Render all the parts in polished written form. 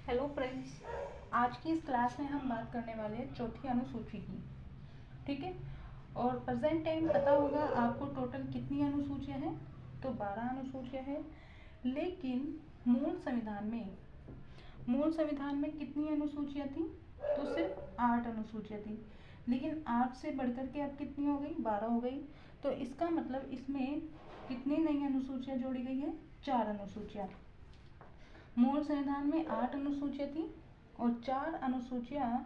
Hello friends, आज की इस क्लास में हम बात करने वाले हैं चौथी अनुसूची की। ठीक है। और प्रेजेंट टाइम पता होगा आपको टोटल कितनी अनुसूचियां हैं। तो 12 अनुसूचियां हैं। लेकिन मूल संविधान में कितनी अनुसूचियां थी? तो सिर्फ 8 अनुसूचियां थी। लेकिन 8 से बढ़कर के अब कितनी हो गई? 12 हो गई। तो इसका मतलब इसमें कितनी नई अनुसूचियां जोड़ी गई है? 4 अनुसूचियां। मूल संविधान में 8 अनुसूचियां थी और 4 अनुसूचियां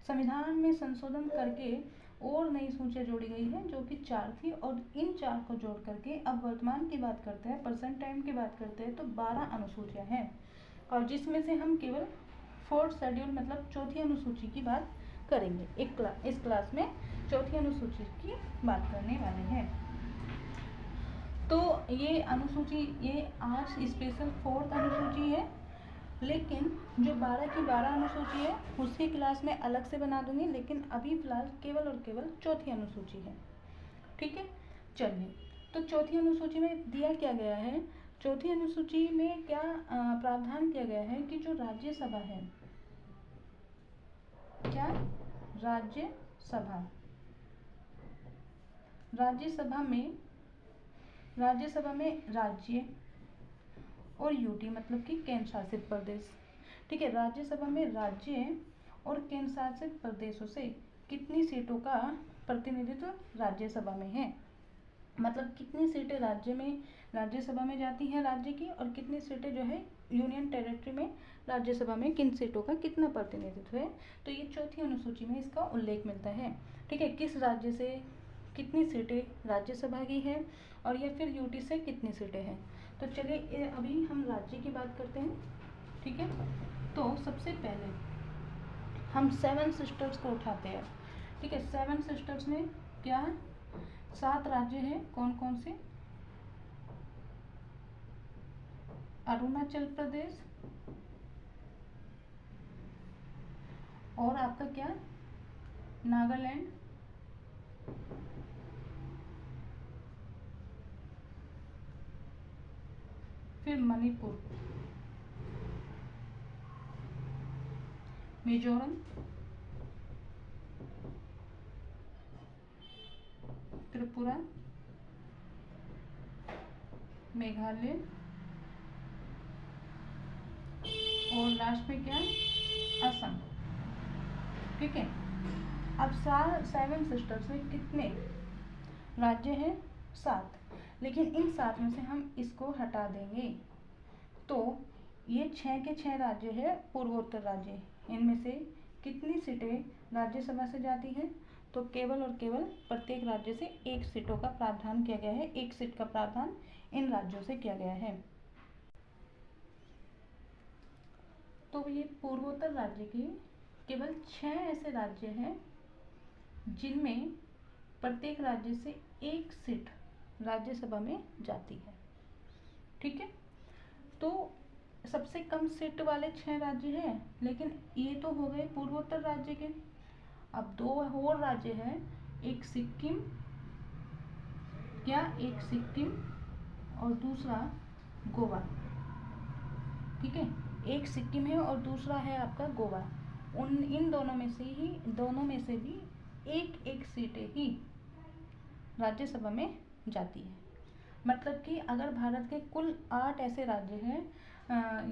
संविधान में संशोधन करके और नई सूचियां जोड़ी गई है जो कि 4 थी। और इन 4 को जोड़ करके अब वर्तमान की बात करते हैं, प्रेजेंट टाइम की बात करते हैं, तो 12 अनुसूचियां हैं। और जिसमें से हम केवल 4th शेड्यूल मतलब चौथी अनुसूची की बात करेंगे। इस क्लास में चौथी अनुसूची की बात करने वाले हैं। तो ये अनुसूची, ये आज स्पेशल 4th अनुसूची है। लेकिन जो 12 की 12 अनुसूची है उसकी क्लास में अलग से बना दूंगी। लेकिन अभी फिलहाल केवल और केवल चौथी अनुसूची है। ठीक है, चलिए। तो चौथी अनुसूची में दिया क्या गया है? चौथी अनुसूची में क्या प्रावधान किया गया है कि जो राज्यसभा है, क्या राज्यसभा में राज्य और यूटी मतलब कि केंद्र शासित प्रदेश। ठीक है, राज्यसभा में राज्य और केंद्र शासित प्रदेशों से कितनी सीटों का प्रतिनिधित्व राज्यसभा में है। मतलब कितनी सीटें राज्यसभा में जाती हैं राज्य की, और कितनी सीटें जो है यूनियन टेरिटरी में राज्यसभा में किन सीटों का कितना प्रतिनिधित्व है। तो ये चौथी अनुसूची में इसका उल्लेख मिलता है। ठीक है, किस राज्य से कितनी सीटें राज्यसभा की है और या फिर यूटी से कितनी सीटें हैं। तो चलिए अभी हम राज्य की बात करते हैं। ठीक है, तो सबसे पहले हम 7 सिस्टर्स को उठाते हैं। ठीक है, 7 सिस्टर्स में क्या है? 7 राज्य हैं। कौन कौन से? अरुणाचल प्रदेश और आपका क्या? नागालैंड, फिर मणिपुर, मिजोरम, त्रिपुरा, मेघालय और लास्ट में क्या? असम। ठीक है, अब 7 सिस्टर्स में कितने राज्य हैं? 7। लेकिन इन 7 में से हम इसको हटा देंगे तो ये 6 के 6 राज्य है पूर्वोत्तर राज्य। इनमें से कितनी सीटें राज्यसभा से जाती हैं? तो केवल और केवल प्रत्येक राज्य से 1 सीटों का प्रावधान किया गया है। 1 सीट का प्रावधान इन राज्यों से किया गया है। तो ये पूर्वोत्तर राज्य के केवल 6 ऐसे राज्य हैं जिनमें प्रत्येक राज्य से 1 सीट राज्यसभा में जाती है। ठीक है, तो सबसे कम सीट वाले 6 राज्य हैं। लेकिन ये तो हो गए पूर्वोत्तर राज्य के। अब 2 और राज्य हैं, एक सिक्किम और दूसरा गोवा। ठीक है, एक सिक्किम है और दूसरा है आपका गोवा। इन दोनों में से भी एक सीटें ही राज्यसभा में जाती है। मतलब कि अगर भारत के कुल 8 ऐसे राज्य हैं,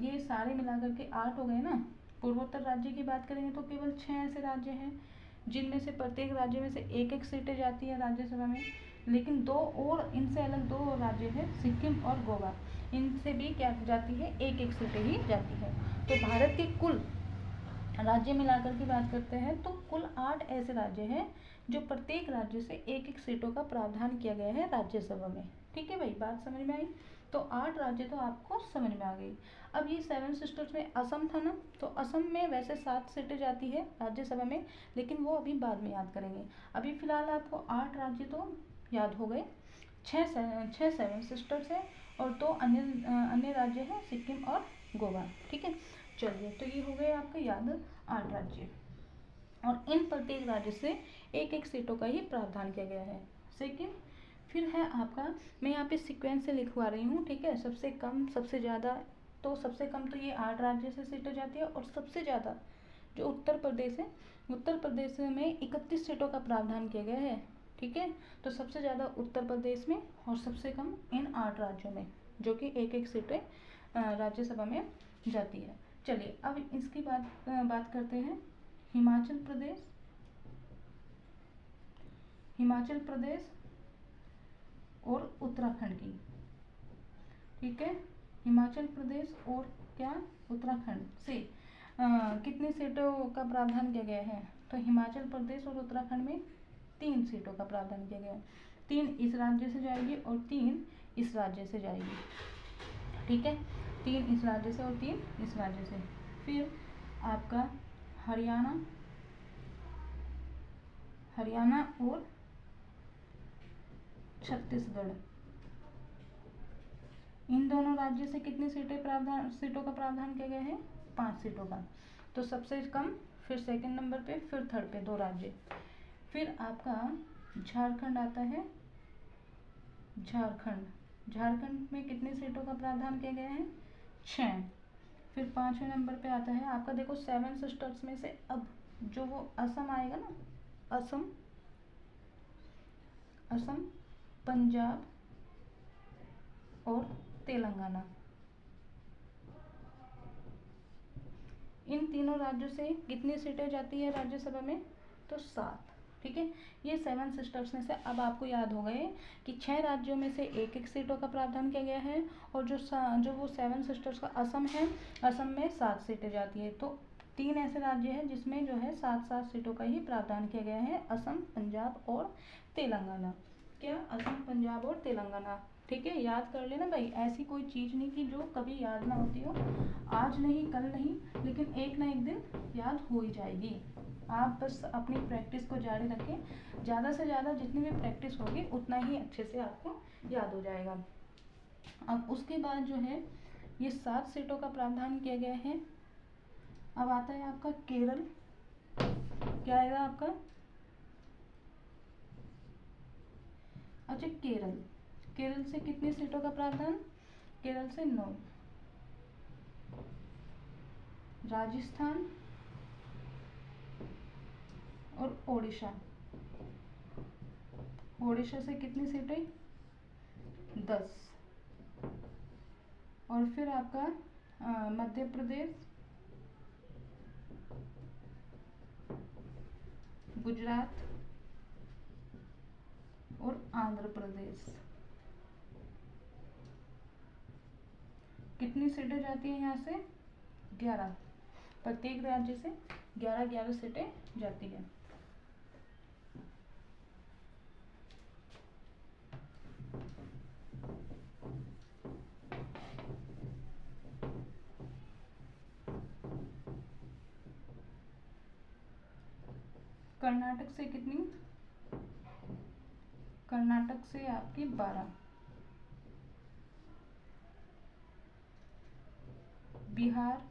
ये सारे मिलाकर के 8 हो गए ना। पूर्वोत्तर राज्य की बात करेंगे तो केवल 6 ऐसे राज्य हैं जिनमें से प्रत्येक राज्य में से 1 सीटें जाती है राज्यसभा में। लेकिन 2 और इनसे अलग 2 राज्य हैं, सिक्किम और गोवा। इनसे भी क्या जाती है? 1 सीटें ही जाती है। तो भारत के कुल राज्य मिलाकर की बात करते हैं तो कुल 8 ऐसे राज्य हैं जो प्रत्येक राज्य से 1 सीटों का प्रावधान किया गया है राज्यसभा में। ठीक है भाई, बात समझ में आई? तो 8 राज्य तो आपको समझ में आ गई। अब ये 7 सिस्टर्स में असम था ना, तो असम में वैसे 7 सीटें जाती है राज्यसभा में, लेकिन वो अभी बाद में याद करेंगे। अभी फिलहाल आपको 8 राज्य तो याद हो गए। 6 7 सिस्टर्स है और 2 अन्य राज्य हैं, सिक्किम और गोवा। ठीक है, चलिए। तो ये हो गए आपके याद 8 राज्य, और इन प्रत्येक राज्य से 1 सीटों का ही प्रावधान किया गया है। सेकेंड, फिर है आपका, मैं यहाँ पे सीक्वेंस से लिखवा रही हूँ। ठीक है, सबसे कम सबसे ज़्यादा तो सबसे कम तो ये 8 राज्य से सीटें जाती है, और सबसे ज़्यादा जो उत्तर प्रदेश है, उत्तर प्रदेश में 31 सीटों का प्रावधान किया गया है। ठीक है, तो सबसे ज़्यादा उत्तर प्रदेश में और सबसे कम इन 8 राज्यों में, जो कि एक एक सीटें राज्यसभा में जाती है। चलिए अब इसकी बात करते हैं हिमाचल प्रदेश और उत्तराखंड की। ठीक है, हिमाचल प्रदेश और क्या उत्तराखंड से कितनी सीटों का प्रावधान किया गया है? तो हिमाचल प्रदेश और उत्तराखंड में 3 सीटों का प्रावधान किया गया है। 3 इस राज्य से जाएगी और 3 इस राज्य से जाएगी। ठीक है, 3 इस राज्य से और 3 इस राज्य से। फिर आपका हरियाणा और छत्तीसगढ़, इन दोनों राज्यों से कितनी सीटों का प्रावधान किया गया है? 5 सीटों का। तो सबसे कम, फिर सेकंड नंबर पे, फिर थर्ड पे 2 राज्य। फिर आपका झारखंड आता है। झारखंड में कितनी सीटों का प्रावधान किया गया है? 6। फिर 5वें नंबर पे आता है आपका, देखो 7 सिस्टर्स में से अब जो वो असम आएगा ना, असम, पंजाब और तेलंगाना, इन तीनों राज्यों से कितनी सीटें जाती है राज्यसभा में? तो 7। ठीक है, ये 7 सिस्टर्स में से अब आपको याद हो गए कि 6 राज्यों में से एक एक सीटों का प्रावधान किया गया है, और जो वो 7 सिस्टर्स का असम है, असम में 7 सीटें जाती है। तो 3 ऐसे राज्य हैं जिसमें जो है 7-7 सीटों का ही प्रावधान किया गया है, असम, पंजाब और तेलंगाना। क्या? असम, पंजाब और तेलंगाना। ठीक है, याद कर लेना भाई, ऐसी कोई चीज़ नहीं कि जो कभी याद ना होती हो, आज नहीं कल नहीं, लेकिन एक ना एक दिन याद हो ही जाएगी। आप बस अपनी प्रैक्टिस को जारी रखें, ज़्यादा से ज़्यादा जितनी भी प्रैक्टिस होगी उतना ही अच्छे से आपको याद हो जाएगा। अब उसके बाद जो है ये 7 सीटों का प्रावधान किया गया है। अब आता है आपका केरल। क्या आएगा आपका? अच्छा, केरल से कितनी सीटों का प्रावधान? केरल से 9। राजस्थान और ओडिशा से कितनी सीटें? 10। और फिर आपका मध्य प्रदेश, गुजरात और आंध्र प्रदेश, कितनी सीटें जाती हैं यहाँ से? 11। प्रत्येक राज्य से 11-11 सीटें जाती हैं। कर्नाटक से कितनी? कर्नाटक से आपकी 12। बिहार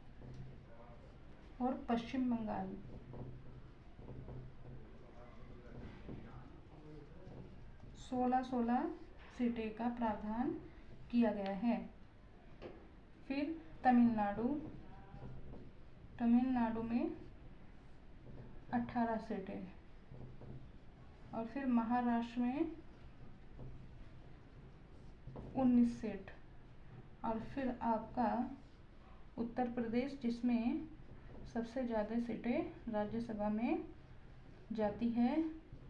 और पश्चिम बंगाल, 16-16 सीटें का प्रावधान किया गया है। फिर तमिलनाडु में 18 सीटें, और फिर महाराष्ट्र में 19 सीट, और फिर आपका उत्तर प्रदेश जिसमें सबसे ज़्यादा सीटें राज्यसभा में जाती है।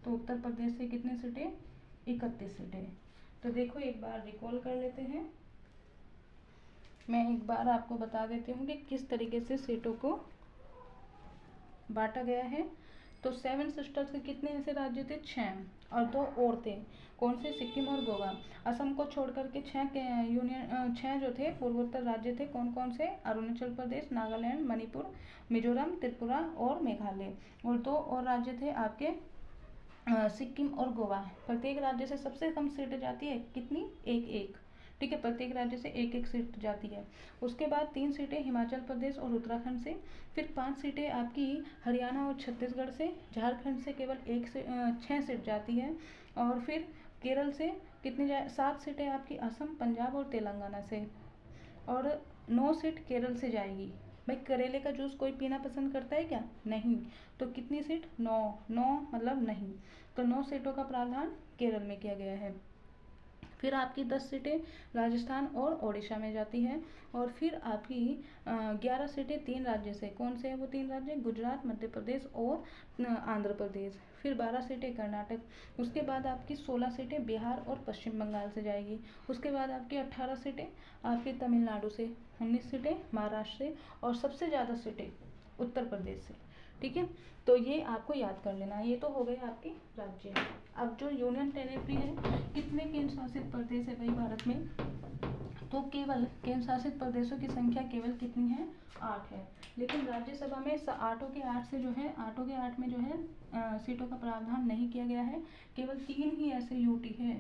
तो उत्तर प्रदेश से कितनी सीटें? 31 सीटें। तो देखो एक बार रिकॉल कर लेते हैं। मैं एक बार आपको बता देती हूँ कि किस तरीके से सीटों को बांटा गया है। तो 7 सिस्टर्स के कितने ऐसे राज्य थे? 6, और 2 और थे। कौन से? सिक्किम और गोवा। असम को छोड़ करके 6 जो थे पूर्वोत्तर राज्य थे। कौन कौन से? अरुणाचल प्रदेश, नागालैंड, मणिपुर, मिजोरम, त्रिपुरा और मेघालय। और 2 और राज्य थे आपके सिक्किम और गोवा। प्रत्येक राज्य से सबसे कम सीटें जाती है, कितनी? 1-1। ठीक है, प्रत्येक राज्य से 1-1 सीट जाती है। उसके बाद 3 सीटें हिमाचल प्रदेश और उत्तराखंड से। फिर 5 सीटें आपकी हरियाणा और छत्तीसगढ़ से। झारखंड से केवल 6 सीट जाती है। और फिर केरल से कितनी 7 सीटें आपकी असम, पंजाब और तेलंगाना से। और 9 सीट केरल से जाएगी। भाई करेले का जूस कोई पीना पसंद करता है क्या? नहीं। तो कितनी सीट? 9। 9 मतलब नहीं, तो 9 सीटों का प्रावधान केरल में किया गया है। फिर आपकी 10 सीटें राजस्थान और ओडिशा में जाती हैं। और फिर आपकी 11 सीटें 3 राज्य से। कौन से हैं वो 3 राज्य? गुजरात, मध्य प्रदेश और आंध्र प्रदेश। फिर 12 सीटें कर्नाटक। उसके बाद आपकी 16 सीटें बिहार और पश्चिम बंगाल से जाएगी। उसके बाद आपकी 18 सीटें आपकी तमिलनाडु से, 19 सीटें महाराष्ट्र से और सबसे ज़्यादा सीटें उत्तर प्रदेश से। ठीक है, तो ये आपको याद कर लेना है। ये तो हो गए आपके राज्य। अब जो यूनियन टेरिटरी है, कितने केंद्र शासित प्रदेश है भाई भारत में? तो केवल केंद्र शासित प्रदेशों की संख्या केवल कितनी है? 8 है। लेकिन राज्यसभा में 8 के 8 से जो है 8 के 8 में जो है सीटों का प्रावधान नहीं किया गया है। केवल 3 ही ऐसे यूटी है।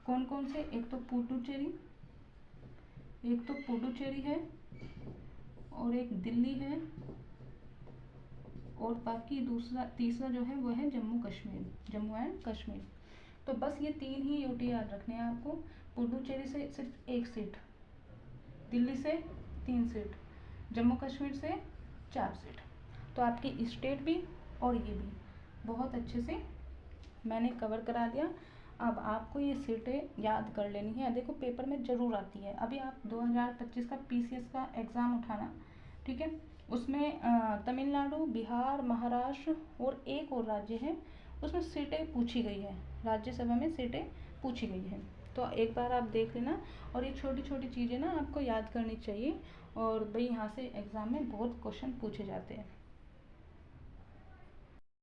कौन कौन से? एक तो पुडुचेरी है और एक दिल्ली है और बाकी तीसरा जो है वो है जम्मू एंड कश्मीर। तो बस ये 3 ही यूटी याद रखने हैं आपको। पुडुचेरी से सिर्फ 1 सीट, दिल्ली से 3 सीट, जम्मू कश्मीर से 4 सीट। तो आपकी स्टेट भी और ये भी बहुत अच्छे से मैंने कवर करा दिया। अब आपको ये सीटें याद कर लेनी है। देखो पेपर में ज़रूर आती है। अभी आप 2025 का PCS का एग्ज़ाम उठाना, ठीक है, उसमें तमिलनाडु, बिहार, महाराष्ट्र और एक और राज्य है, उसमें सीटें पूछी गई है, राज्यसभा में सीटें पूछी गई है। तो एक बार आप देख लेना। और ये छोटी छोटी चीज़ें ना आपको याद करनी चाहिए। और भाई यहाँ से एग्ज़ाम में बहुत क्वेश्चन पूछे जाते हैं।